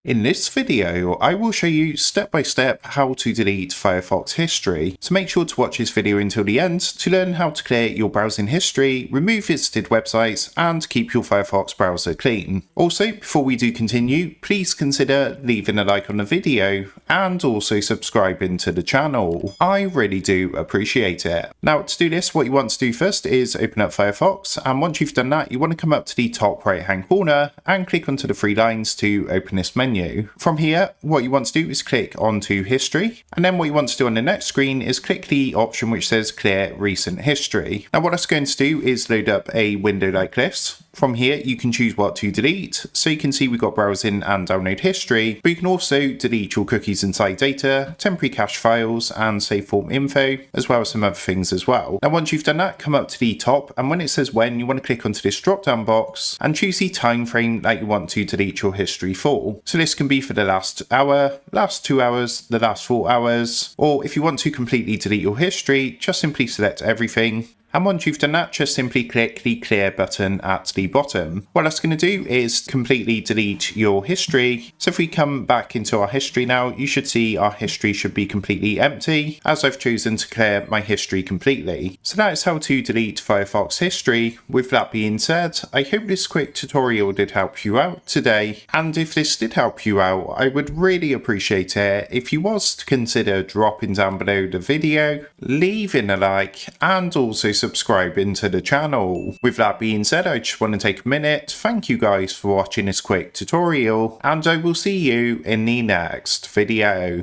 In this video, I will show you step by step how to delete Firefox history, so make sure to watch this video until the end to learn how to clear your browsing history, remove visited websites, and keep your Firefox browser clean. Also, before we do continue, please consider leaving a like on the video and also subscribing to the channel. I really do appreciate it. Now, to do this, what you want to do first is open up Firefox, and once you've done that, you want to come up to the top right hand corner and click onto the three lines to open this menu. From here, what you want to do is click onto history, and then what you want to do on the next screen is click the option which says clear recent history. Now what that's going to do is load up a window like this. From here you can choose what to delete, so you can see we've got browsing and download history, but you can also delete your cookies and site data, temporary cache files and save form info, as well as some other things as well. Now once you've done that, come up to the top, and when it says when, you want to click onto this drop down box and choose the time frame that you want to delete your history for. So this can be for the last hour, last 2 hours, the last 4 hours, or if you want to completely delete your history, just simply select everything. And once you've done that, just simply click the clear button at the bottom. What that's going to do is completely delete your history. So if we come back into our history now, you should see our history should be completely empty, as I've chosen to clear my history completely. So that is how to delete Firefox history. With that being said, I hope this quick tutorial did help you out today. And if this did help you out, I would really appreciate it if you was to consider dropping down below the video, leaving a like, and also subscribing to the channel. With that being said, I just want to take a minute, thank you guys for watching this quick tutorial, and I will see you in the next video.